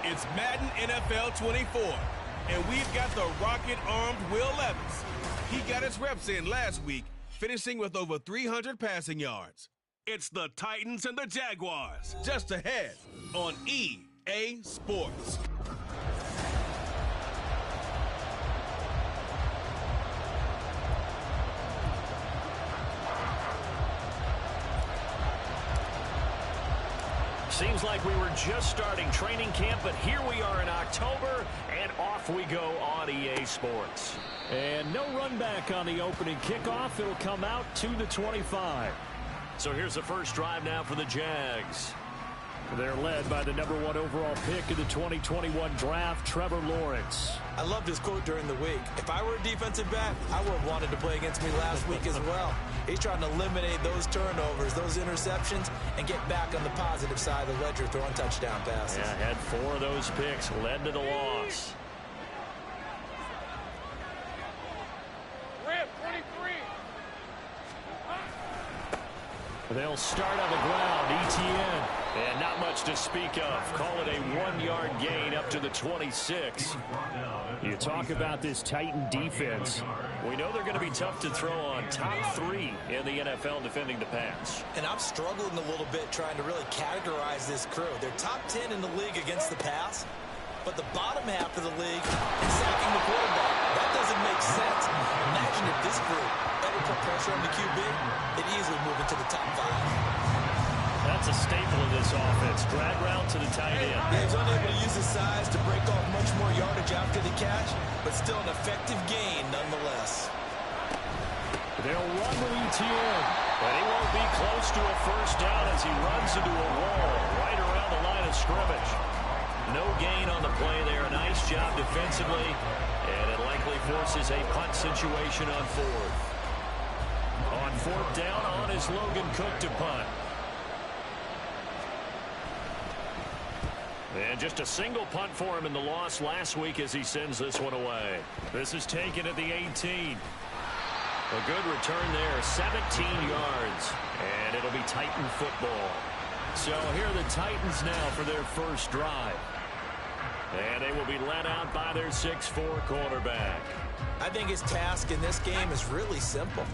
It's Madden NFL 24, and we've got the rocket-armed Will Levis. He got his reps in last week, finishing with over 300 passing yards. It's the Titans and the Jaguars, just ahead on EA Sports. Seems like we were just starting training camp, but here we are in October, and off we go on EA Sports. And no run back on the opening kickoff. It'll come out to the 25. So here's the first drive now for the Jags. They're led by the #1 overall pick in the 2021 draft, Trevor Lawrence. I loved his quote during the week. If I were a defensive back, I would have wanted to play against me last week as well. He's trying to eliminate those turnovers, those interceptions, and get back on the positive side of the ledger, throwing touchdown passes. Yeah, had 4 of those picks, led to the loss. They'll start on the ground, ETN. And not much to speak of. Call it a 1-yard gain up to the 26. You talk about this Titan defense. We know they're going to be tough to throw on. Top 3 in the NFL defending the pass. And I'm struggling a little bit trying to really categorize this crew. They're top 10 in the league against the pass, but the bottom half of the league is sacking the quarterback. That doesn't make sense. Imagine if this group ever put pressure on the QB, they'd easily move into the top 5. That's a staple of this offense. Drag route to the tight end. Yeah, he's unable to use his size to break off much more yardage after the catch, but still an effective gain nonetheless. They'll run to ETN. But he won't be close to a first down as he runs into a wall right around the line of scrimmage. No gain on the play there. Nice job defensively, and it likely forces a punt situation on 4th. On 4th down, on is Logan Cook to punt. And just a single punt for him in the loss last week as he sends this one away. This is taken at the 18. A good return there, 17 yards. And it'll be Titan football. So here are the Titans now for their first drive. And they will be led out by their 6'4" quarterback. I think his task in this game is really simple.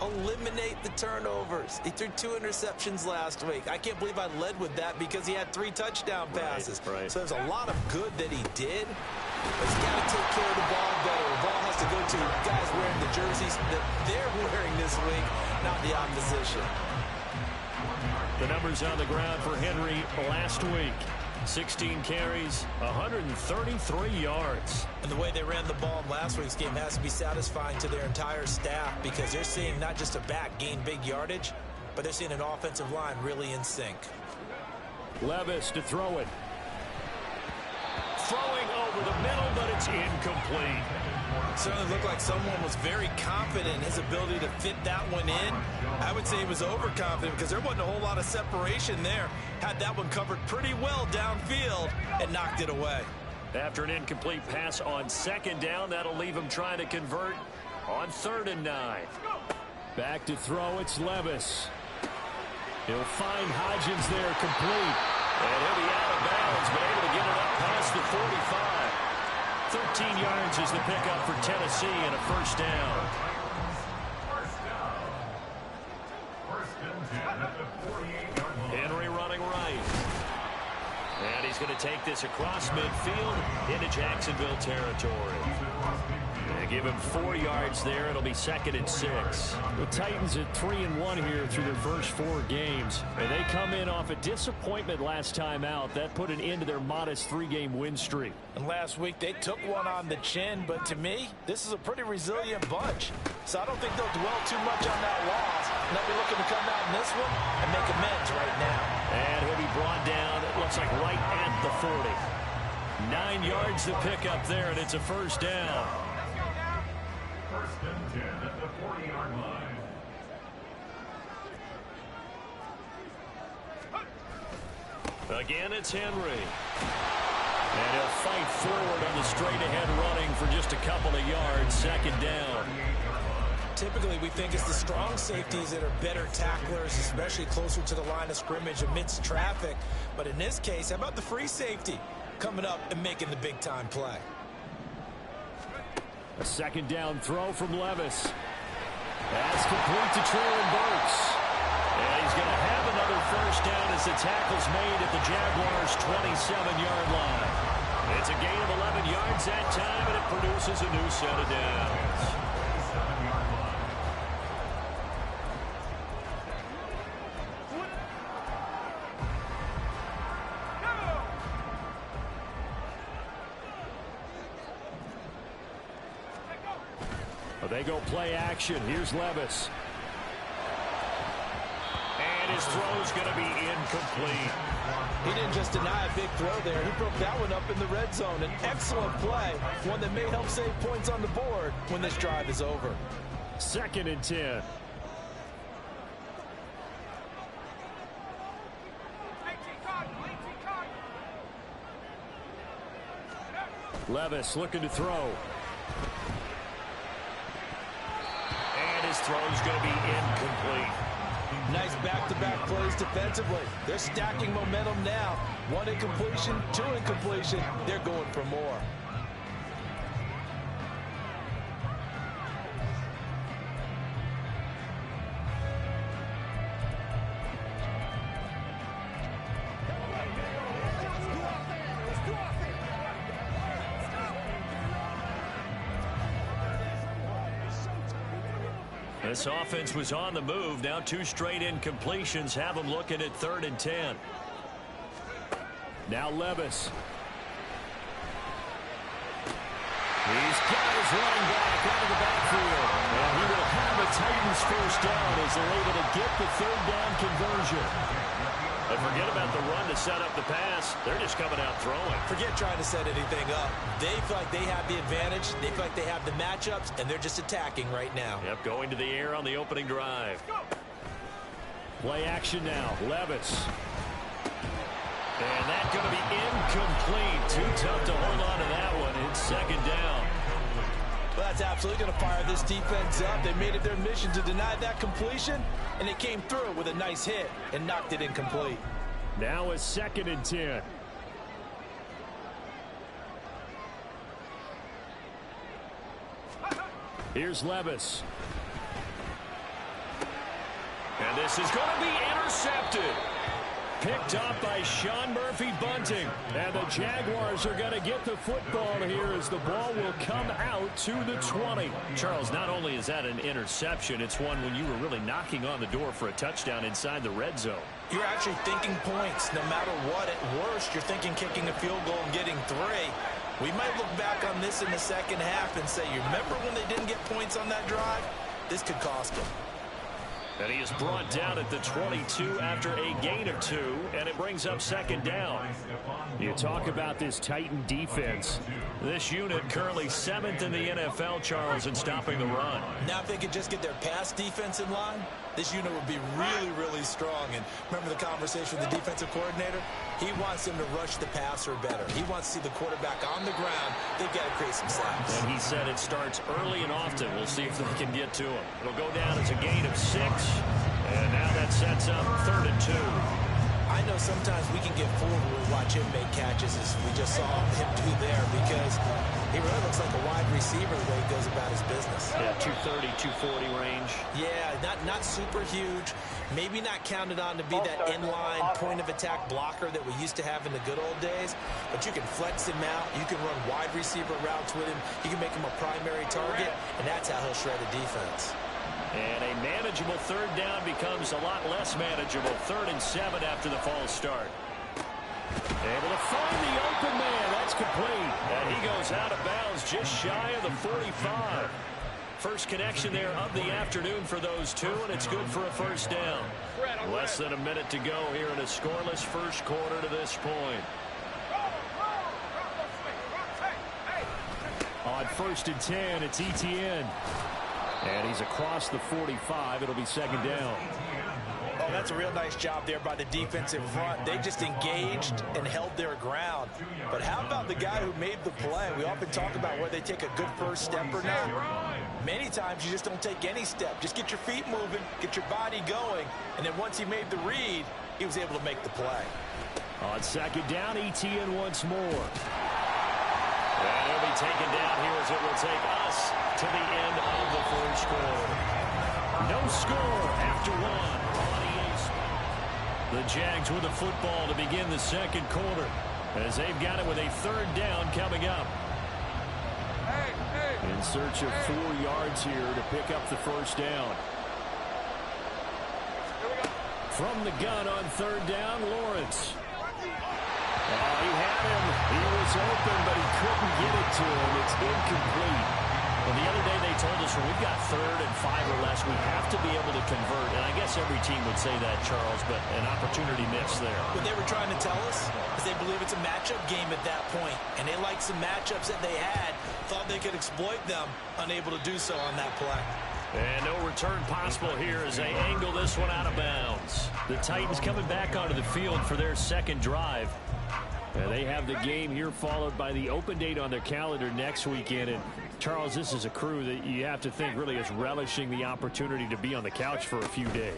Eliminate the turnovers. He threw 2 interceptions last week. I can't believe I led with that because he had 3 touchdown passes. Right. So there's a lot of good that he did. But he's got to take care of the ball better. The ball has to go to guys wearing the jerseys that they're wearing this week, not the opposition. The numbers on the ground for Henry last week. 16 carries, 133 yards. And the way they ran the ball in last week's game has to be satisfying to their entire staff because they're seeing not just a back gain big yardage, but they're seeing an offensive line really in sync. Levis to throw it. Throwing over the middle, but it's incomplete. Certainly looked like someone was very confident in his ability to fit that one in. I would say he was overconfident because there wasn't a whole lot of separation there. Had that one covered pretty well downfield and knocked it away. After an incomplete pass on 2nd down, that'll leave him trying to convert on 3rd and 9. Back to throw, it's Levis. He'll find Hodgins there, complete. And he'll be out of bounds, but able to get it up past the 45. 13 yards is the pickup for Tennessee and a first down. Henry running right. And he's going to take this across midfield into Jacksonville territory. And give him 4 yards there. It'll be 2nd and 6. The Titans at 3-1 here through their first 4 games. And they come in off a disappointment last time out. That put an end to their modest 3-game win streak. And last week they took one on the chin, but to me, this is a pretty resilient bunch. So I don't think they'll dwell too much on that loss. And they'll be looking to come out in this one and make amends right now. And he'll be brought down, it looks like right at the 40. 9 yards to pick up there, and it's a first down. 1st and 10 at the 40-yard line. Again, it's Henry. And he'll fight forward on the straight-ahead running for just a couple of yards, 2nd down. Typically, we think it's the strong safeties that are better tacklers, especially closer to the line of scrimmage amidst traffic. But in this case, how about the free safety? coming up and making the big-time play. A second down throw from Levis. That's complete to Traylon Burks. And he's going to have another first down as the tackle's made at the Jaguars' 27-yard line. It's a gain of 11 yards that time, and it produces a new set of downs. They go play action. Here's Levis. And his throw's going to be incomplete. He didn't just deny a big throw there. He broke that one up in the red zone. An excellent play, one that may help save points on the board when this drive is over. 2nd and 10. Levis looking to throw. His throw's going to be incomplete. Nice back-to-back plays defensively. They're stacking momentum now. 1 incompletion, 2 incompletion. They're going for more. This offense was on the move. Now 2 straight incompletions have them looking at 3rd and 10. Now Levis. He's got his running back out of the backfield. And he will have a Titans first down as they're able to get the 3rd down conversion. And forget about the run to set up the pass. They're just coming out throwing. Forget trying to set anything up. They feel like they have the advantage. They feel like they have the matchups, and they're just attacking right now. Yep, going to the air on the opening drive. Play action now. Levis. And that's going to be incomplete. Too tough to hold on to that one. It's 2nd down. Well, that's absolutely going to fire this defense up. They made it their mission to deny that completion, and they came through with a nice hit and knocked it incomplete. Now it's 2nd and 10. Here's Levis. And this is going to be intercepted. Picked up by Sean Murphy-Bunting. And the Jaguars are going to get the football here as the ball will come out to the 20. Charles, not only is that an interception, it's one when you were really knocking on the door for a touchdown inside the red zone. You're actually thinking points. No matter what, at worst, you're thinking kicking a field goal and getting 3. We might look back on this in the second half and say, you remember when they didn't get points on that drive? This could cost them. And he is brought down at the 22 after a gain of 2, and it brings up 2nd down. You talk about this Titan defense. This unit currently 7th in the NFL, Charles, in stopping the run. Now if they could just get their pass defense in line, this unit would be really, really strong. And remember the conversation with the defensive coordinator? He wants them to rush the passer better. He wants to see the quarterback on the ground. They've got to create some sacks. And he said it starts early and often. We'll see if they can get to him. It'll go down as a gain of 6. And now that sets up 3rd and 2. I know sometimes we can get fooled when we watch him make catches, as we just saw him do there, because he really looks like a wide receiver the way he goes about his business. Yeah, 230, 240 range. Yeah, not super huge. Maybe not counted on to be that inline point-of-attack blocker that we used to have in the good old days, but you can flex him out. You can run wide receiver routes with him. You can make him a primary target, and that's how he'll shred a defense. And a manageable 3rd down becomes a lot less manageable. 3rd and 7 after the false start. Able to find the open man. That's complete. And he goes out of bounds just shy of the 45. First connection there of the afternoon for those 2, and it's good for a first down. Less than a minute to go here in a scoreless first quarter to this point. On 1st and 10, it's Etienne. And he's across the 45. It'll be 2nd down. Oh, that's a real nice job there by the defensive front. They just engaged and held their ground. But how about the guy who made the play? We often talk about whether they take a good first step or not. Many times you just don't take any step. Just get your feet moving, get your body going, and then once he made the read, he was able to make the play. On second down, ETN once more. And he'll be taken down here as it will take us to the end of the first quarter. No score after one on EA Sports. The Jags with the football to begin the second quarter as they've got it with a third down coming up. In search of 4 yards here to pick up the first down. From the gun on third down, Lawrence. Oh, he had him. He was open, but he couldn't get it to him. It's incomplete. Well, the other day they told us when we've got 3rd and 5 or less, we have to be able to convert. And I guess every team would say that, Charles, but an opportunity missed there. What they were trying to tell us is they believe it's a matchup game at that point. And they liked some matchups that they had, thought they could exploit them, unable to do so on that play. And no return possible here as they angle this one out of bounds. The Titans coming back onto the field for their second drive. And they have the game here followed by the open date on their calendar next weekend. And Charles, this is a crew that you have to think really is relishing the opportunity to be on the couch for a few days.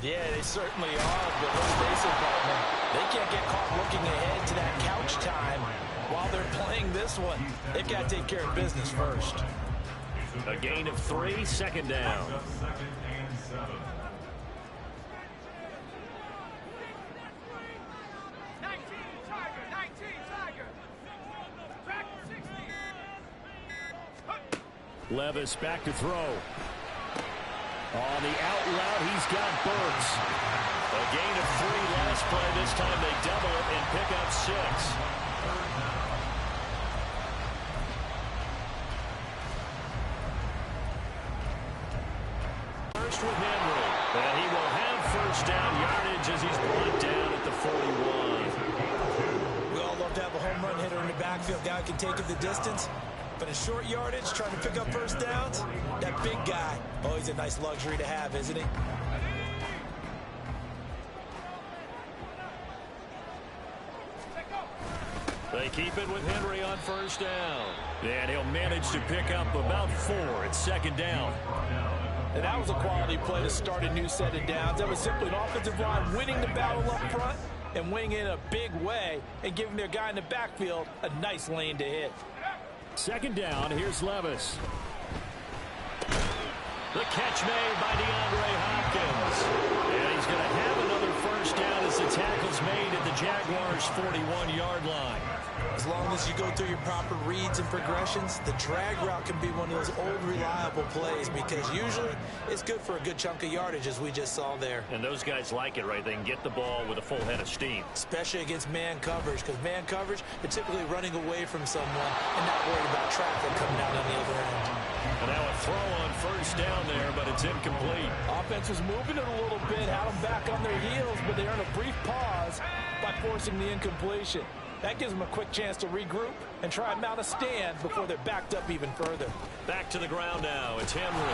Yeah, they certainly are, but let's face it, partner, they can't get caught looking ahead to that couch time while they're playing this one. They've got to take care of business first. A gain of 3, second down. Levis back to throw. On the out route, he's got Burks. A gain of 3 last play. This time they double it and pick up 6. First with Henry. And he will have first down yardage as he's brought down at the 41. We all love to have a home run hitter in the backfield. Guy can take it the distance. But in short yardage, trying to pick up first downs, that big guy, oh, he's a nice luxury to have, isn't he? They keep it with Henry on first down. And he'll manage to pick up about 4 at second down. And that was a quality play to start a new set of downs. That was simply an offensive line winning the battle up front and winning in a big way and giving their guy in the backfield a nice lane to hit. Second down, here's Levis. The catch made by DeAndre Hopkins. And he's going to have another first down as the tackle's made at the Jaguars' 41-yard line. As long as you go through your proper reads and progressions, the drag route can be one of those old reliable plays because usually it's good for a good chunk of yardage as we just saw there. And those guys like it, right? They can get the ball with a full head of steam. Especially against man coverage because man coverage, they're typically running away from someone and not worried about traffic coming out on the other end. And now a throw on first down there, but it's incomplete. Offense was moving it a little bit, had them back on their heels, but they earned a brief pause by forcing the incompletion. That gives them a quick chance to regroup and try and mount a stand before they're backed up even further. Back to the ground now. It's Henry.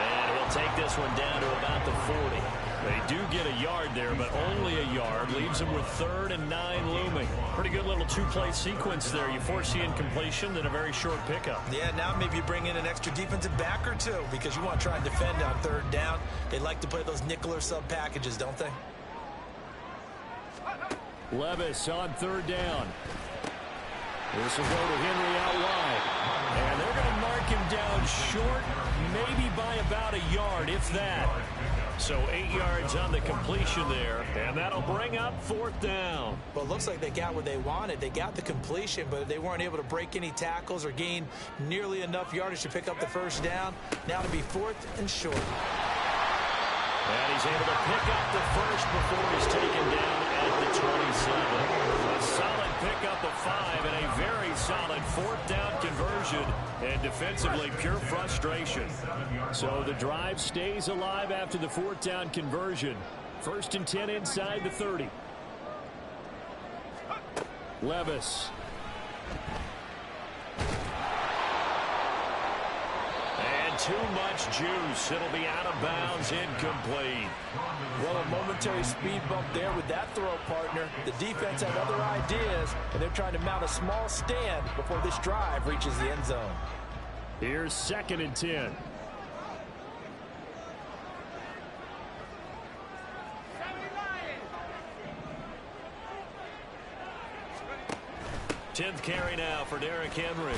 And he'll take this one down to about the 40. They do get a yard there, but only a yard. Leaves them with 3rd and 9 looming. Pretty good little 2-play sequence there. You force the incompletion, then a very short pickup. Yeah, now maybe you bring in an extra defensive back or two because you want to try and defend on 3rd down. They like to play those nickel or sub packages, don't they? Levis on 3rd down. This will go to Henry out wide. And they're going to mark him down short, maybe by about a yard, if that. So 8 yards on the completion there, and that'll bring up 4th down. Well, it looks like they got what they wanted. They got the completion, but they weren't able to break any tackles or gain nearly enough yardage to pick up the first down. Now to be 4th and short. And he's able to pick up the first before he's taken down at the 27. A solid pickup of 5 and a very solid 4th down conversion. And defensively, pure frustration. So the drive stays alive after the 4th down conversion. 1st and 10 inside the 30. Levis. Too much juice. It'll be out of bounds, incomplete. Well, a momentary speed bump there with that throw, partner. The defense had other ideas, and they're trying to mount a small stand before this drive reaches the end zone. Here's 2nd and 10. 10th carry now for Derrick Henry.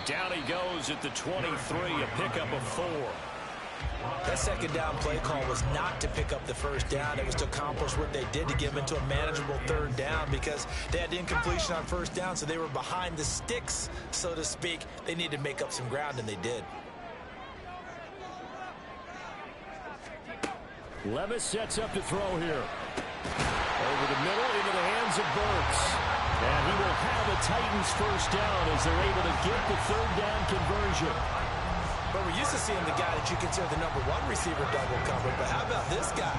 Down he goes at the 23, a pickup of 4. That second down play call was not to pick up the first down. It was to accomplish what they did to get them into a manageable third down because they had incompletion on first down, so they were behind the sticks, so to speak. They needed to make up some ground, and they did. Levis sets up to throw here. Over the middle into the hands of Burks. And he will have the Titans first down as they're able to get the third down conversion. But we're used to seeing the guy that you consider the number 1 receiver double covered. But how about this guy?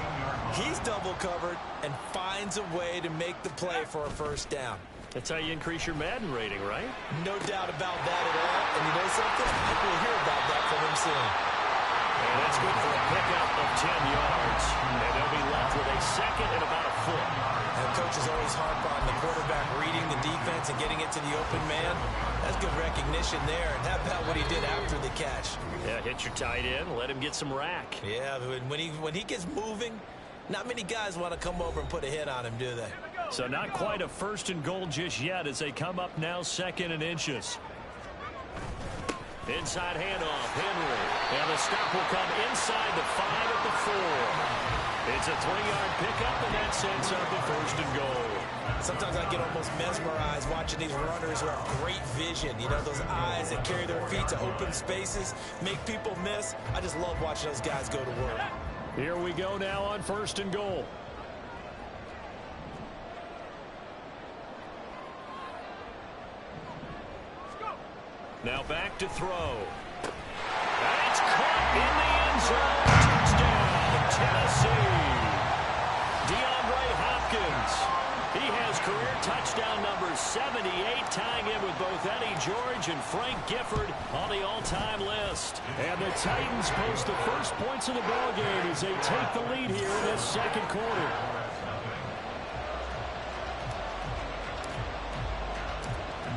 He's double covered and finds a way to make the play for a first down. That's how you increase your Madden rating, right? No doubt about that at all. And you know something? I think we'll hear about that from him soon. And that's good for a pickup of 10 yards. And they'll be left with a second and about a foot. And coaches always harp on the quarterback reading the defense and getting it to the open man. That's good recognition there. And how about what he did after the catch? Yeah, hit your tight end, let him get some rack. Yeah, when he gets moving, not many guys want to come over and put a hit on him, do they? So not quite a first and goal just yet as they come up now 2nd and inches. Inside handoff, Henry. And the stop will come inside the 5 at the 4. It's a 3-yard pickup, and that sets up the first and goal. Sometimes I get almost mesmerized watching these runners who have great vision. You know, those eyes that carry their feet to open spaces, make people miss. I just love watching those guys go to work. Here we go now on first and goal. Now back to throw. And it's caught in the end zone. Touchdown, Tennessee. DeAndre Hopkins. He has career touchdown number 78, tying in with both Eddie George and Frank Gifford on the all-time list. And the Titans post the first points of the ballgame as they take the lead here in this second quarter.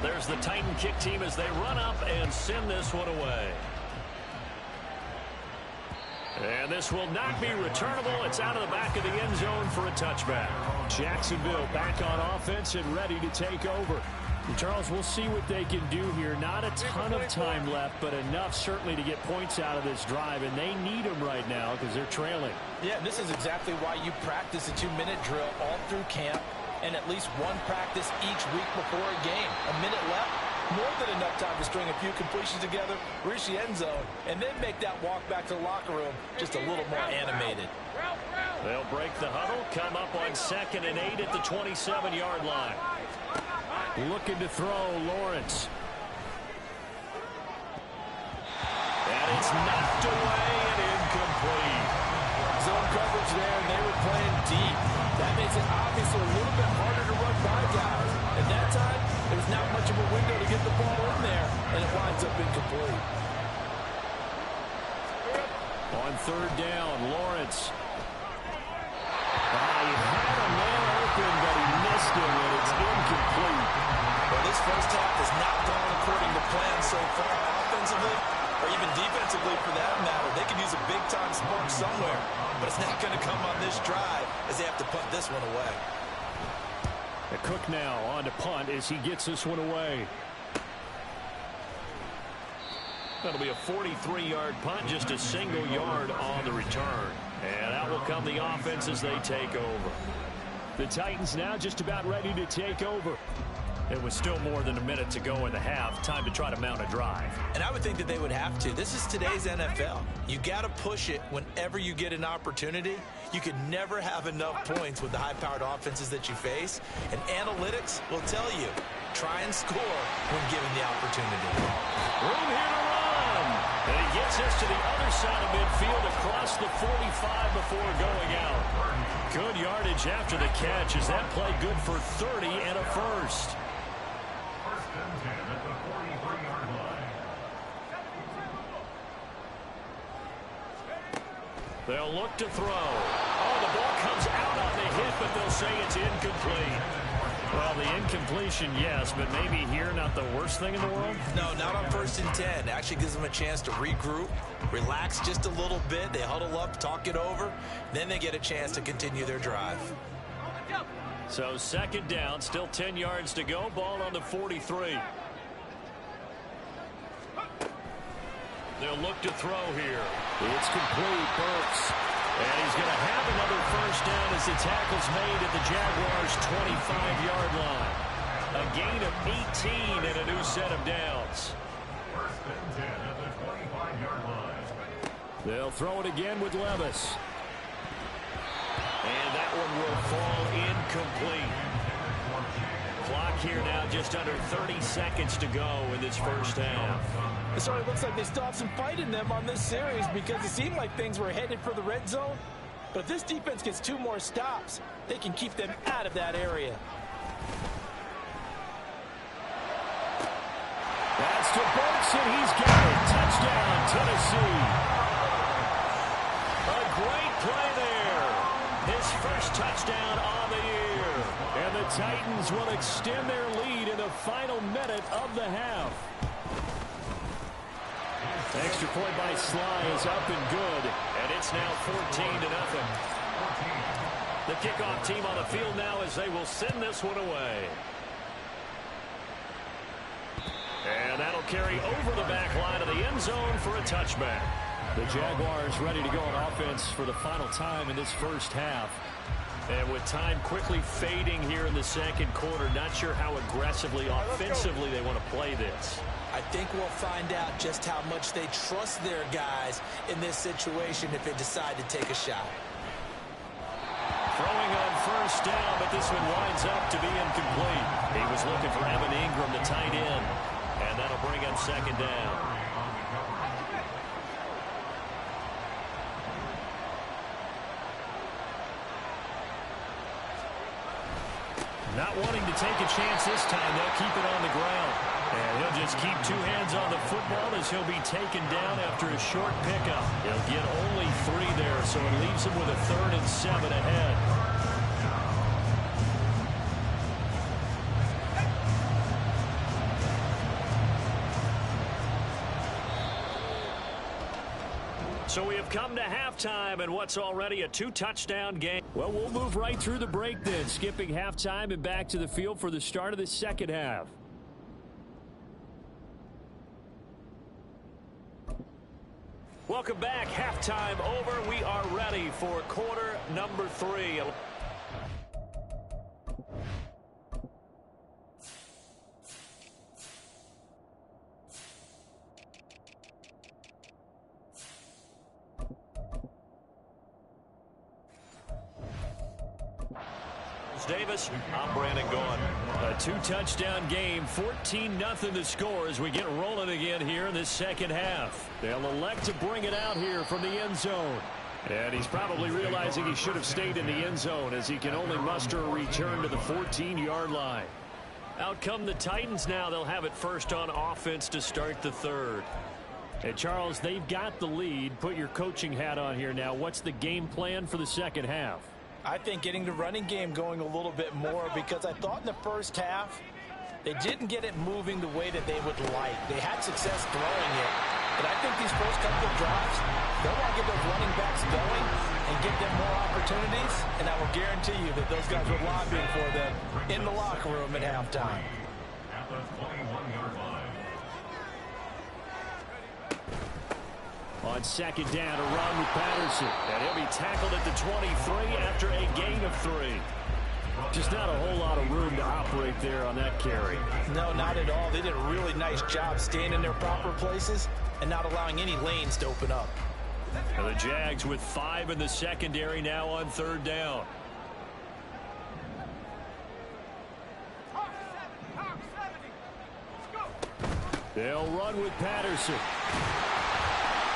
There's the Titan kick team as they run up and send this one away. And this will not be returnable. It's out of the back of the end zone for a touchback. Jacksonville back on offense and ready to take over. And Charles, we'll see what they can do here. Not a ton of time left, but enough certainly to get points out of this drive. And they need them right now because they're trailing. Yeah, and this is exactly why you practice a 2-minute drill all through camp and at least one practice each week before a game. A minute left, more than enough time to string a few completions together, reach the end zone, and then make that walk back to the locker room just a little more animated. They'll break the huddle, come up on 2nd and 8 at the 27-yard line. Looking to throw, Lawrence. And it's knocked away and incomplete. Zone coverage there, and they were playing deep. That makes it obviously a little bit harder to run by guys. At that time, there was not much of a window to get the ball in there, and it winds up incomplete. On 3rd down, Lawrence. He had a man open, but he missed him, and it's incomplete. Well, this first half has not gone according to plan so far offensively, or even defensively for that matter. They could use a big-time spark somewhere, but it's not going to come on this drive as they have to punt this one away. Cook now on to punt as he gets this one away. That'll be a 43-yard punt, just a single yard on the return. And out will come the offense as they take over. The Titans now just about ready to take over. It was still more than a minute to go in the half. Time to try to mount a drive. And I would think that they would have to. This is today's NFL. You got to push it whenever you get an opportunity. You could never have enough points with the high-powered offenses that you face. And analytics will tell you, try and score when given the opportunity. Room here to run. And he gets us to the other side of midfield across the 45 before going out. Good yardage after the catch. Is that play good for 30 and a first? They'll look to throw. Oh, the ball comes out on the hit, but they'll say it's incomplete. Well, the incompletion, yes, but maybe here not the worst thing in the world? No, not on 1st and 10. It actually gives them a chance to regroup, relax just a little bit. They huddle up, talk it over. Then they get a chance to continue their drive. So second down, still 10 yards to go. Ball on the 43. They'll look to throw here. It's complete. Burks. And he's going to have another first down as the tackle's made at the Jaguars' 25-yard line. A gain of 18 and a new set of downs. First and 10 at the 25-yard line. They'll throw it again with Levis. And that one will fall incomplete. Clock here now just under 30 seconds to go in this first half. It certainly looks like they still have some fight in them on this series because it seemed like things were headed for the red zone. But if this defense gets 2 more stops, they can keep them out of that area. That's to Burks, and he's got it. Touchdown, Tennessee. A great play there. His first touchdown on the year. And the Titans will extend their lead in the final minute of the half. Extra point by Sly is up and good. And it's now 14-0. The kickoff team on the field now as they will send this one away. And that'll carry over the back line of the end zone for a touchback. The Jaguars ready to go on offense for the final time in this first half. And with time quickly fading here in the second quarter, not sure how aggressively, offensively they want to play this. I think we'll find out just how much they trust their guys in this situation if they decide to take a shot. Throwing on first down, but this one winds up to be incomplete. He was looking for Evan Ingram, the tight end, and that'll bring him second down. Not wanting to take a chance this time, they'll keep it on the ground. And he'll just keep 2 hands on the football as he'll be taken down after a short pickup. He'll get only 3 there, so it leaves him with a 3rd and 7 ahead. So we have come to halftime and what's already a 2-touchdown game. Well, we'll move right through the break then, skipping halftime and back to the field for the start of the second half. Welcome back. Halftime over. We are ready for quarter number 3. Davis, I'm Brandon Gaughan. A 2-touchdown game, 14-0 the score as we get rolling again here in this second half. They'll elect to bring it out here from the end zone. And he's probably realizing he should have stayed in the end zone as he can only muster a return to the 14-yard line. Out come the Titans now. They'll have it first on offense to start the third. And Charles, they've got the lead. Put your coaching hat on here now. What's the game plan for the second half? I think getting the running game going a little bit more because I thought in the first half they didn't get it moving the way that they would like. They had success throwing it, but I think these first couple of drives, they'll want to get those running backs going and give them more opportunities, and I will guarantee you that those guys were lobbying for them in the locker room at halftime. At the 21-yard line. On second down, a run with Patterson. And he'll be tackled at the 23 after a gain of 3. Just not a whole lot of room to operate there on that carry. No, not at all. They did a really nice job staying in their proper places and not allowing any lanes to open up. And the Jags with 5 in the secondary now on third down. They'll run with Patterson.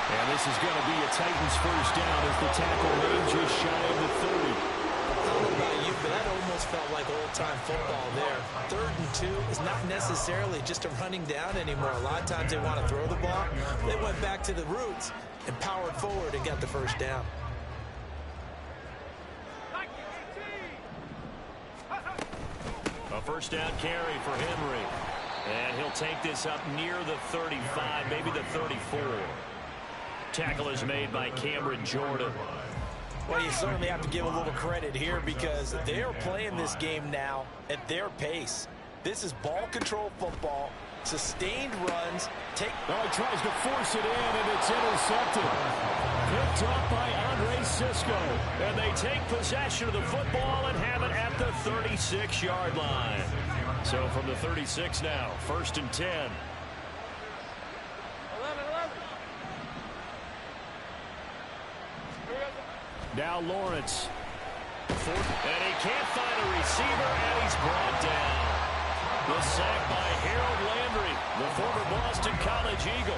And this is going to be a Titans first down as the tackle made just shy of the 30. I don't know about you, but that almost felt like old-time football there. 3rd and 2 is not necessarily just a running down anymore. A lot of times they want to throw the ball. They went back to the roots and powered forward and got the first down. A first down carry for Henry. And he'll take this up near the 35, maybe the 34. Tackle is made by Cameron Jordan. Well, you certainly have to give a little credit here because they are playing this game now at their pace. This is ball control football, sustained runs. Well, he tries to force it in, and it's intercepted. Picked off by Andre Sisco. And they take possession of the football and have it at the 36-yard line. So from the 36 now, 1st and 10. Now Lawrence. And he can't find a receiver, and he's brought down. The sack by Harold Landry, the former Boston College Eagle.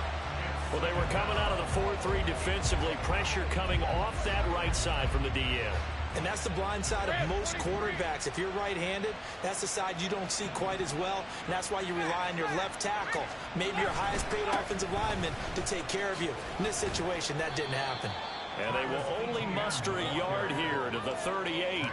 Well, they were coming out of the 4-3 defensively. Pressure coming off that right side from the DN. And that's the blind side of most quarterbacks. If you're right-handed, that's the side you don't see quite as well. And that's why you rely on your left tackle, maybe your highest-paid offensive lineman, to take care of you. In this situation, that didn't happen. And they will only muster a yard here to the 38.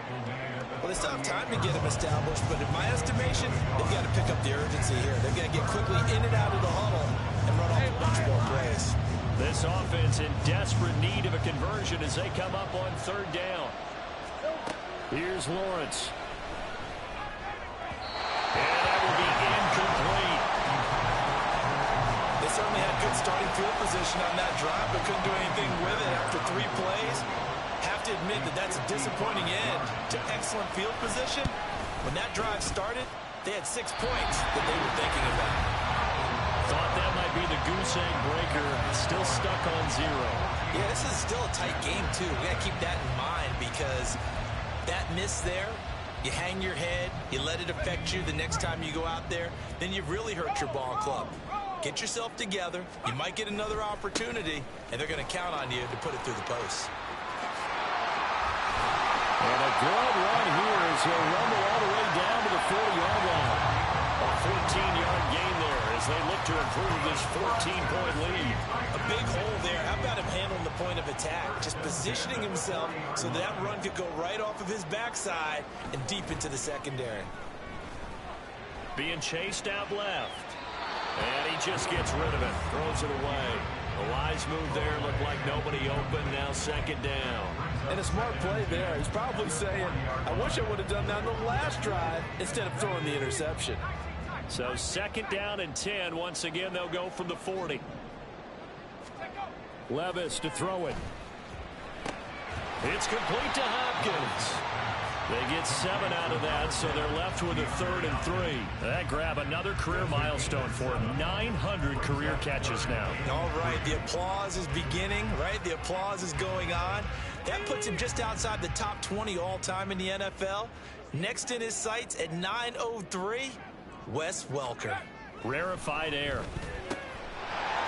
Well, they still have time to get them established, but in my estimation, they've got to pick up the urgency here. They've got to get quickly in and out of the huddle and run off a bunch more plays. This offense in desperate need of a conversion as they come up on 3rd down. Here's Lawrence. And that will be incomplete. They certainly had good starting field position on that drive, but couldn't do anything with it after 3 plays. Have to admit that that's a disappointing end to excellent field position. When that drive started, they had 6 points that they were thinking about. Thought that might be the goose egg breaker. Still stuck on 0. Yeah, this is still a tight game, too. We got to keep that in mind because that miss there, you hang your head, you let it affect you the next time you go out there, then you've really hurt your ball club. Get yourself together. You might get another opportunity, and they're going to count on you to put it through the post. And a good run here as he'll rumble all the way down to the 40-yard line. A 14-yard gain there as they look to improve this 14-point lead. A big hole there. How about him handling the point of attack? Just positioning himself so that run could go right off of his backside and deep into the secondary. Being chased out left. And he just gets rid of it. Throws it away. The wise move there. Looked like nobody open. Now 2nd down. And a smart play there. He's probably saying, I wish I would have done that on the last drive instead of throwing the interception. So 2nd down and 10. Once again, they'll go from the 40. Levis to throw it. It's complete to Hopkins. They get 7 out of that, so they're left with a 3rd and 3. That grab another career milestone for him. 900 career catches now. All right, the applause is beginning, right? The applause is going on. That puts him just outside the top 20 all-time in the NFL. Next in his sights at 903, Wes Welker. Rarefied air.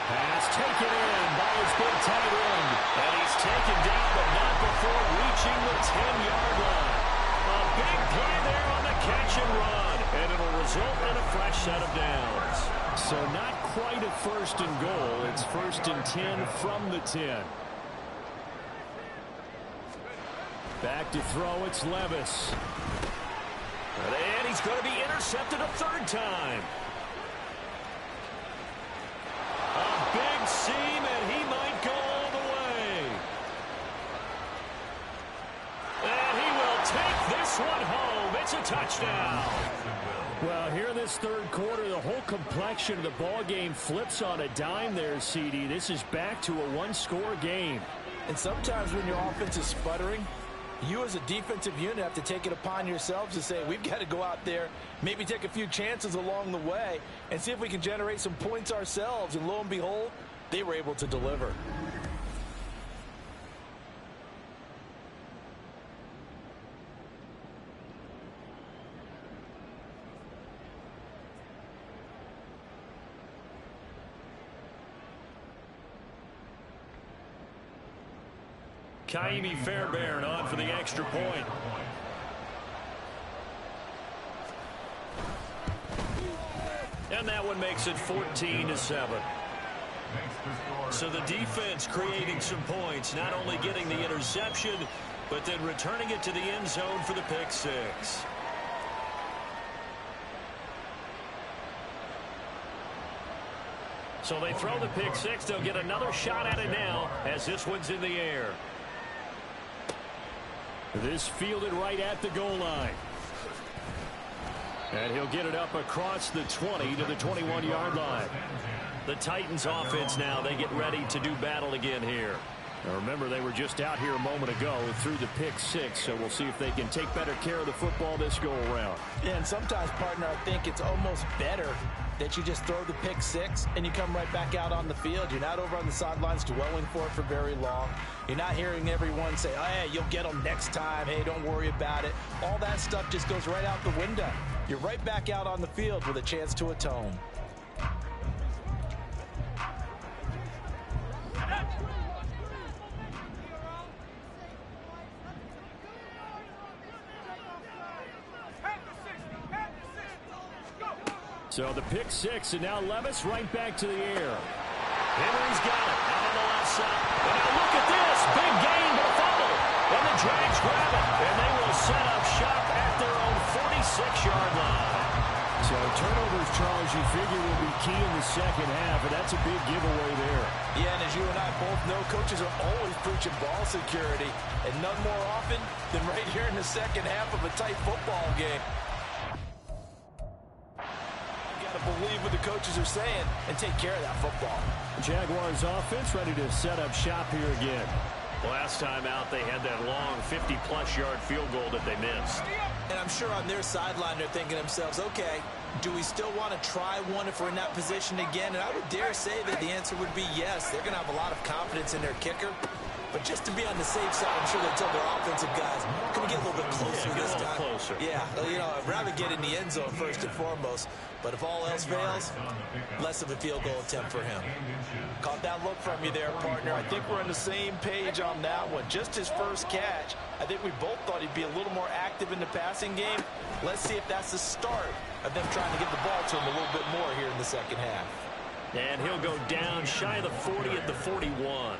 Pass taken in by his big tight end. And he's taken down, but not before reaching the 10-yard line. A big play there on the catch and run. And it'll result in a fresh set of downs. So not quite a 1st and goal. It's 1st and 10 from the 10. Back to throw, it's Levis. And he's going to be intercepted a 3rd time. A big seam, and he might go all the way. And he will take this one home. It's a touchdown. Well, here in this 3rd quarter, the whole complexion of the ball game flips on a dime there, CD. This is back to a 1-score game. And sometimes when your offense is sputtering, you as a defensive unit have to take it upon yourselves to say, we've got to go out there, maybe take a few chances along the way, and see if we can generate some points ourselves. And lo and behold, they were able to deliver. Kaimi Fairbairn on for the extra point. And that one makes it 14-7. So the defense creating some points, not only getting the interception, but then returning it to the end zone for the pick 6. So they throw the pick 6. They'll get another shot at it now as this one's in the air. This fielded right at the goal line. And he'll get it up across the 20 to the 21-yard line. The Titans offense now, they get ready to do battle again here. Now remember, they were just out here a moment ago through the pick 6, so we'll see if they can take better care of the football this go-around. Yeah, and sometimes, partner, I think it's almost better that you just throw the pick 6 and you come right back out on the field. You're not over on the sidelines dwelling for it for very long. You're not hearing everyone say, oh, hey, you'll get them next time. Hey, don't worry about it. All that stuff just goes right out the window. You're right back out on the field with a chance to atone. So the pick 6, and now Levis right back to the air. Henry's got it out on the left side. And now look at this. Big gain, but a fumble. And the Jags grab it. And they will set up shop at their own 46-yard line. So turnovers, Charles, you figure will be key in the second half, and that's a big giveaway there. Yeah, and as you and I both know, coaches are always preaching ball security, and none more often than right here in the second half of a tight football game. Believe what the coaches are saying and take care of that football. Jaguars offense ready to set up shop here again. Last time out, they had that long 50-plus yard field goal that they missed. And I'm sure on their sideline they're thinking to themselves, okay, do we still want to try one if we're in that position again? And I would dare say that the answer would be yes. They're going to have a lot of confidence in their kicker. But just to be on the safe side, I'm sure they'll tell their offensive guys, can we get a little bit closer this time? Closer. Yeah, you know, I'd rather get in the end zone first and foremost. But if all else fails, less of a field goal attempt for him. Caught that look from you there, partner. I think we're on the same page on that one. Just his first catch, I think we both thought he'd be a little more active in the passing game. Let's see if that's the start of them trying to get the ball to him a little bit more here in the second half. And he'll go down shy of the 40 at the 41.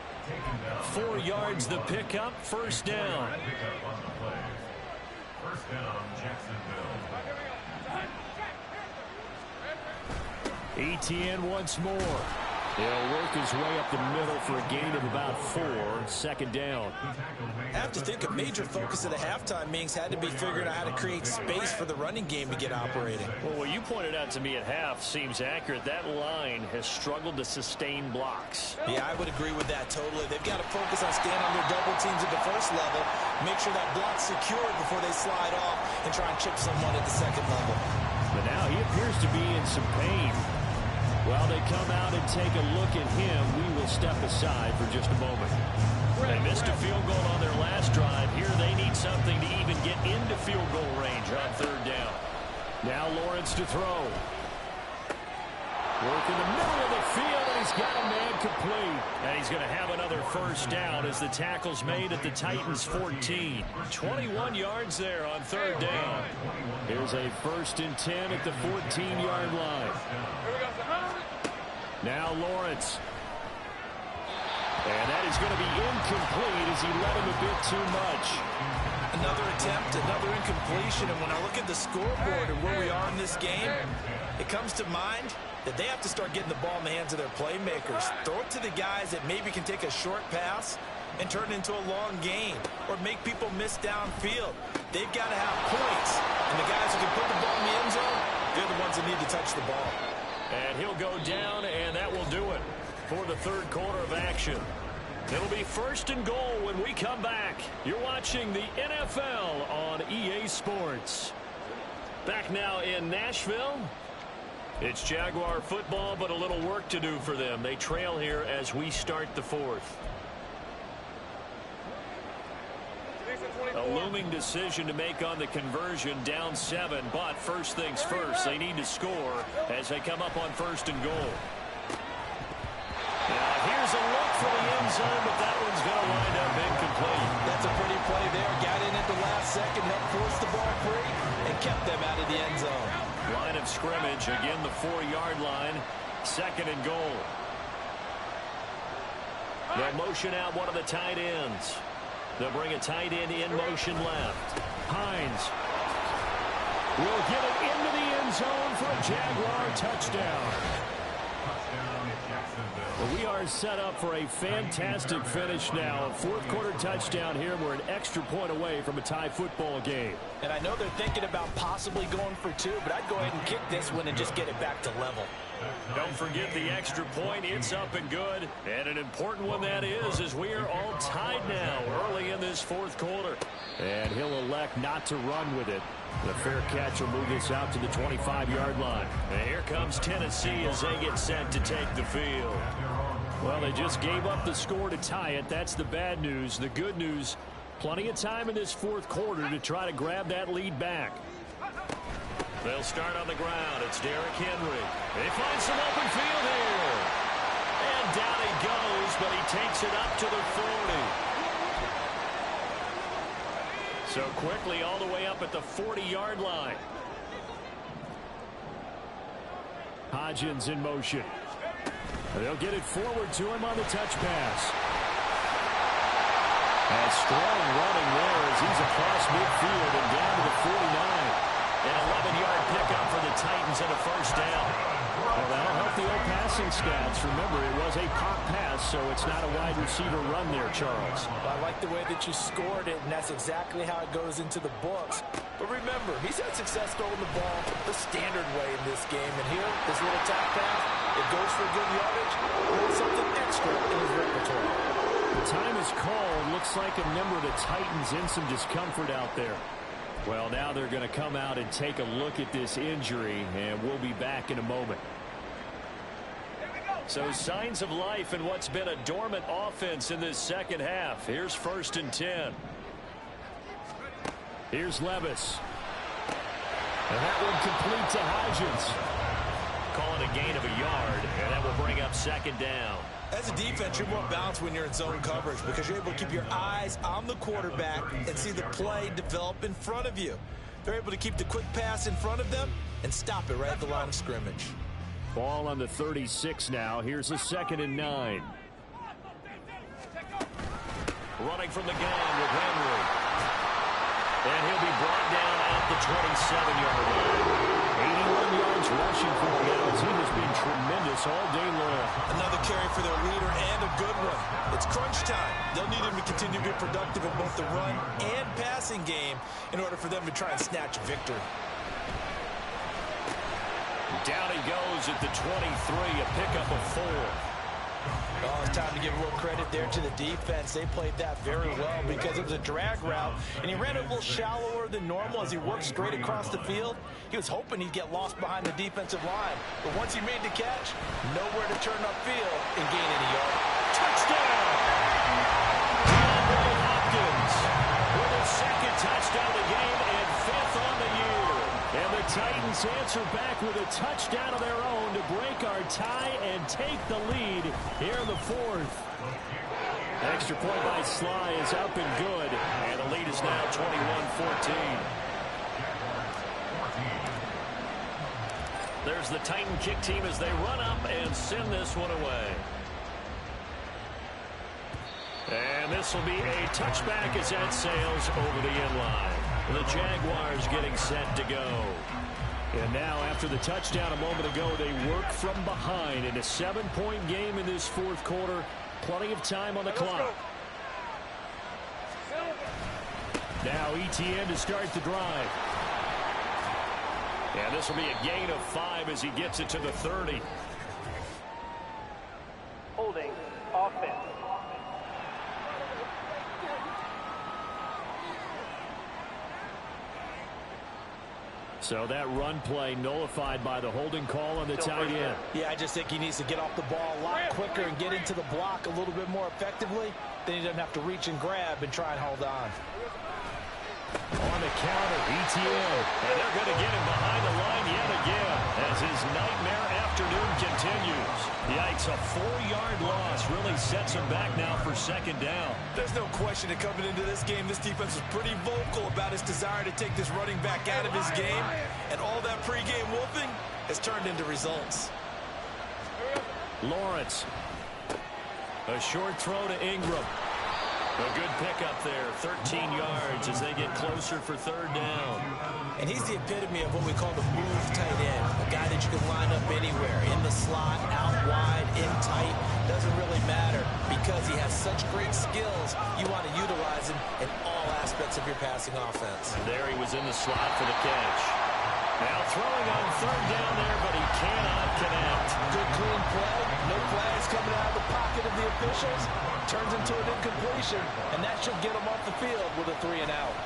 4 yards the pickup, first down. First down, Jacksonville. ETN once more. He'll work his way up the middle for a gain of about 4. Second down. I have to think a major focus of the halftime meetings had to be figuring out how to create space for the running game to get operating. Well, what you pointed out to me at half seems accurate. That line has struggled to sustain blocks. Yeah, I would agree with that totally. They've got to focus on staying on their double teams at the first level, make sure that block's secured before they slide off and try and chip someone at the second level. But now he appears to be in some pain. While they come out and take a look at him, we will step aside for just a moment. They missed a field goal on their last drive. Here they need something to even get into field goal range on third down. Now Lawrence to throw. Work in the middle of the field, and he's got a man complete. And he's going to have another first down as the tackle's made at the Titans' 14. 21 yards there on third down. Here's a 1st and 10 at the 14-yard line. Now Lawrence. And that is going to be incomplete as he led him a bit too much. Another attempt, another incompletion, and when I look at the scoreboard and where we are in this game, it comes to mind that they have to start getting the ball in the hands of their playmakers. Throw it to the guys that maybe can take a short pass and turn it into a long gain or make people miss downfield. They've got to have points, and the guys who can put the ball in the end zone, they're the ones that need to touch the ball. And he'll go down, and that will do it for the third quarter of action. It'll be 1st and goal when we come back. You're watching the NFL on EA Sports. Back now in Nashville. It's Jaguar football, but a little work to do for them. They trail here as we start the 4th. A looming decision to make on the conversion, down 7, but first things first, they need to score as they come up on 1st and goal. Now here's a look for the end zone, but that one's going to wind up incomplete. That's a pretty play there. Got in at the last second, helped force the ball free, and kept them out of the end zone. Line of scrimmage, again the 4-yard line, 2nd and goal. They'll motion out one of the tight ends. They'll bring a tight end in motion left. Hines will get it into the end zone for a Jaguar touchdown. Jacksonville. Well, we are set up for a fantastic finish now. A fourth quarter touchdown here. We're an extra point away from a tie football game. And I know they're thinking about possibly going for two, but I'd go ahead and kick this one and just get it back to level. Don't forget the extra point. It's up and good. And an important one that is, as we are all tied now early in this fourth quarter. And he'll elect not to run with it. The fair catch will move this out to the 25-yard line. And here comes Tennessee as they get set to take the field. Well, they just gave up the score to tie it. That's the bad news. The good news, plenty of time in this fourth quarter to try to grab that lead back. They'll start on the ground. It's Derrick Henry. They find some open field here. And down he goes, but he takes it up to the 40. So quickly all the way up at the 40-yard line. Hodgins in motion. They'll get it forward to him on the touch pass. And strong running there as he's across midfield and down to the 49. An 11-yard pickup for the Titans and a first down. Well, that'll help the old passing stats. Remember, it was a pop pass, so it's not a wide receiver run there, Charles. Well, I like the way that you scored it, and that's exactly how it goes into the books. But remember, he's had success throwing the ball the standard way in this game. And here, this little tap pass, it goes for good yardage. There's something extra in his repertoire. The time is called. Looks like a member of the Titans in some discomfort out there. Well, now they're going to come out and take a look at this injury, and we'll be back in a moment. So signs of life in what's been a dormant offense in this second half. Here's 1st and 10. Here's Levis. And that one complete to Hodgins. Calling a gain of a yard, and that will bring up 2nd down. As a defense, you're more balanced when you're in zone coverage because you're able to keep your eyes on the quarterback and see the play develop in front of you. They're able to keep the quick pass in front of them and stop it right at the line of scrimmage. Ball on the 36 now. Here's a 2nd and 9. Running from the gun with Henry. And he'll be brought down at the 27-yard line. 81 yards rushing for him now as he has been tremendous all day long. Another carry for their leader and a good one. It's crunch time. They'll need him to continue to be productive in both the run and passing game in order for them to try and snatch victory. Down he goes at the 23, a pickup of 4. Oh, it's time to give a little credit there to the defense. They played that very well because it was a drag route, and he ran it a little shallower than normal as he worked straight across the field. He was hoping he'd get lost behind the defensive line, but once he made the catch, nowhere to turn upfield and gain any yard. Touchdown! John Hopkins with his 2nd touchdown of the game and 5th on the year. And the Titans answer back with a touchdown of their own to break our tie and take the lead here in the 4th. Extra point by Sly is up and good. And the lead is now 21-14. There's the Titan kick team as they run up and send this one away. And this will be a touchback as that sails over the end line. The Jaguars getting set to go. And now after the touchdown a moment ago, they work from behind in a 7-point game in this 4th quarter. Plenty of time on the clock. Now ETN to start the drive. And this will be a gain of 5 as he gets it to the 30. Holding offense. So that run play nullified by the holding call on the tight end. Yeah, I just think he needs to get off the ball a lot quicker and get into the block a little bit more effectively. Then he doesn't have to reach and grab and try and hold on. On the counter, ETN. And they're going to get him behind the line yet again as his nightmare afternoon continues. Yikes, a 4-yard loss really sets him back now for 2nd down. There's no question that coming into this game, this defense was pretty vocal about his desire to take this running back out of his game. And all that pregame wolfing has turned into results. Lawrence. A short throw to Ingram. A good pickup there, 13 yards as they get closer for 3rd down. And he's the epitome of what we call the move tight end. A guy that you can line up anywhere, in the slot, out wide, in tight. Doesn't really matter because he has such great skills. You want to utilize him in all aspects of your passing offense. And there he was in the slot for the catch. Now throwing on third down there, but he cannot connect. Good clean play. No flags coming out of the pocket of the officials. Turns into an incompletion, and that should get him off the field with a 3 and out.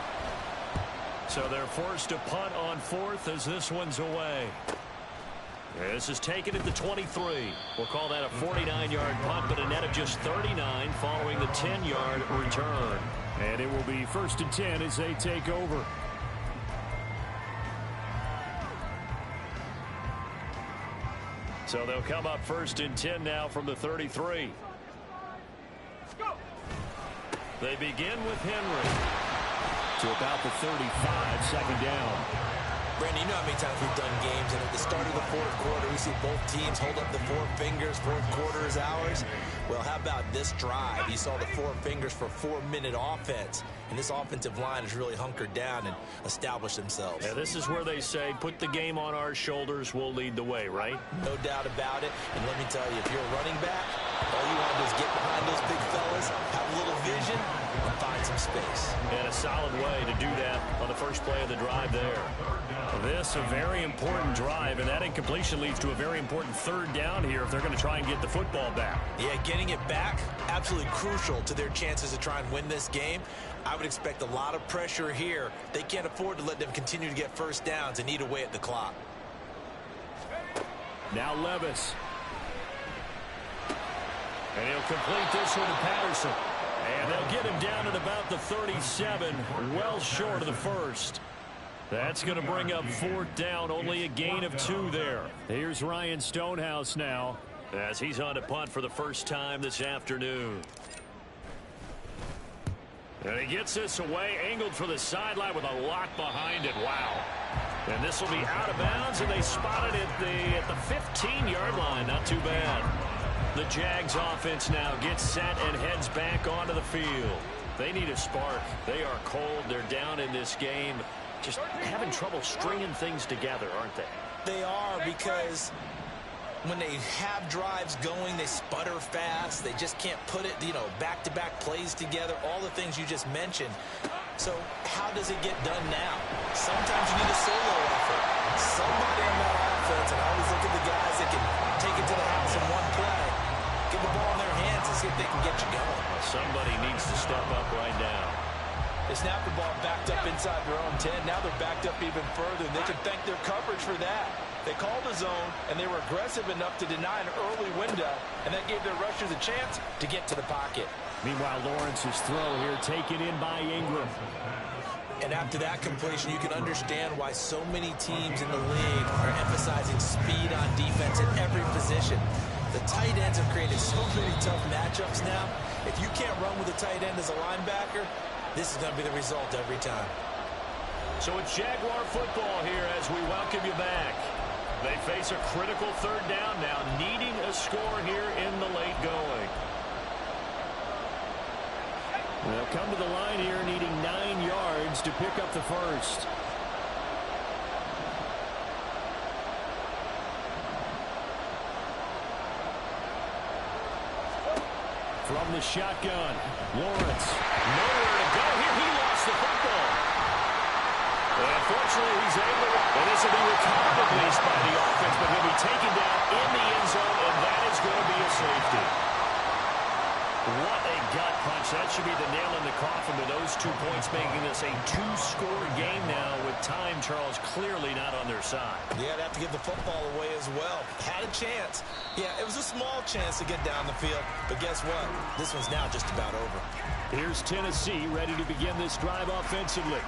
So they're forced to punt on fourth as this one's away. This is taken at the 23. We'll call that a 49-yard punt, but a net of just 39 following the 10-yard return. And it will be 1st and 10 as they take over. So they'll come up 1st and 10 now from the 33. They begin with Henry. To about the 35, second down. Brandon, you know how many times we've done games, and at the start of the fourth quarter, we see both teams hold up the 4 fingers, fourth quarter is ours. Well, how about this drive? You saw the 4 fingers for 4-minute offense, and this offensive line has really hunkered down and established themselves. Yeah, this is where they say, put the game on our shoulders, we'll lead the way, right? No doubt about it, and let me tell you, if you're a running back, all you want to do is get behind those big fellas, have a little vision, and find some space. And a solid way to do that on the first play of the drive there. This a very important drive, and that incompletion leads to a very important third down here if they're going to try and get the football back. Yeah, getting it back, absolutely crucial to their chances to try and win this game. I would expect a lot of pressure here. They can't afford to let them continue to get first downs and eat away at the clock. Now Levis. And he'll complete this one to Patterson. And they'll get him down at about the 37, well short of the first. That's going to bring up 4th down, only a gain of 2 there. Here's Ryan Stonehouse now, as he's on to punt for the first time this afternoon. And he gets this away, angled for the sideline with a lot behind it. Wow. And this will be out of bounds, and they spot it at the 15-yard line. Not too bad. The Jags offense now gets set and heads back onto the field. They need a spark. They are cold. They're down in this game. Just having trouble stringing things together, aren't they? They are, because when they have drives going, they sputter fast. They just can't put it, back-to-back plays together, all the things you just mentioned. So how does it get done now? Sometimes you need a solo effort. Somebody on that offense, and I always look at the guys that can take it to the house in one play, get the ball in their hands and see if they can get you going. Somebody needs to step up right now. They snapped the ball backed up inside their own 10. Now they're backed up even further, and they can thank their coverage for that. They called a zone, and they were aggressive enough to deny an early window, and that gave their rushers a chance to get to the pocket. Meanwhile, Lawrence's throw here taken in by Ingram. And after that completion, you can understand why so many teams in the league are emphasizing speed on defense at every position. The tight ends have created so many tough matchups now. If you can't run with a tight end as a linebacker, this is going to be the result every time. So it's Jaguar football here as we welcome you back. They face a critical third down now, needing a score here in the late going. They'll come to the line here needing 9 yards to pick up the first. From the shotgun, Lawrence. Nowhere to go here. He lost the football. And fortunately, he's able to, and this will be recovered at least by the offense, but he'll be taken down in the end zone, and that is going to be a safety. What a gut punch. That should be the nail in the coffin with those 2 points, making this a 2-score game now with time, Charles, clearly not on their side. Yeah, they have to give the football away as well. Had a chance. Yeah, it was a small chance to get down the field, but guess what? This one's now just about over. Here's Tennessee ready to begin this drive offensively.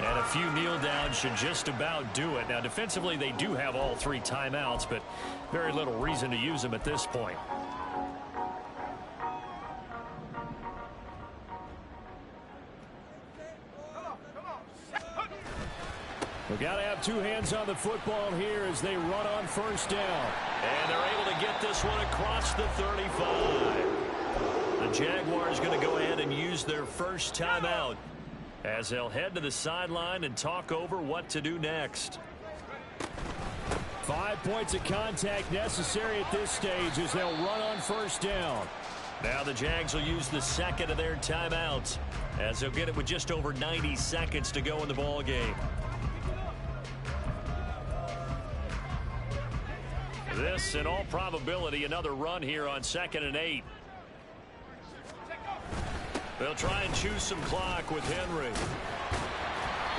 And a few kneel downs should just about do it. Now, defensively, they do have all 3 timeouts, but very little reason to use them at this point. We've got to have 2 hands on the football here as they run on first down. And they're able to get this one across the 35. The Jaguars going to go ahead and use their first timeout. as they'll head to the sideline and talk over what to do next. 5 points of contact necessary at this stage as they'll run on first down. Now the Jags will use the second of their timeouts as they'll get it with just over 90 seconds to go in the ball game. This, in all probability, another run here on 2nd and 8. They'll try and choose some clock with Henry.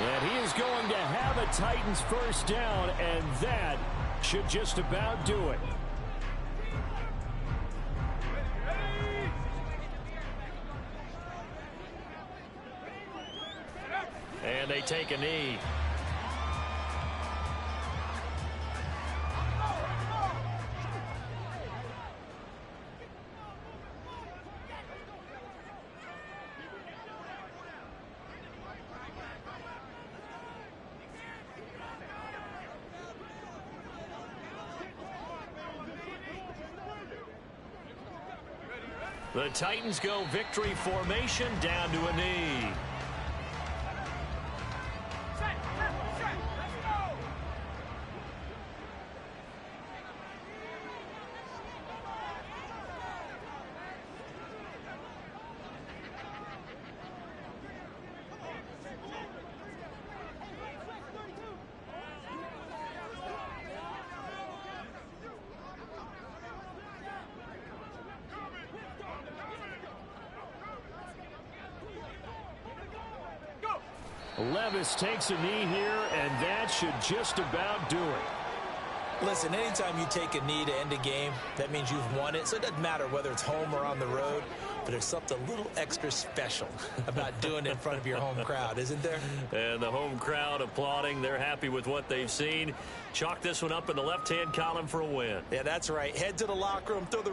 And he is going to have a Titans first down, and that should just about do it. And they take a knee. The Titans go victory formation down to a knee. Levis takes a knee here, and that should just about do it. Listen, anytime you take a knee to end a game, that means you've won it. So it doesn't matter whether it's home or on the road, but there's something a little extra special about doing it in front of your home crowd, isn't there? And the home crowd applauding. They're happy with what they've seen. Chalk this one up in the left-hand column for a win. Yeah, that's right. Head to the locker room, throw the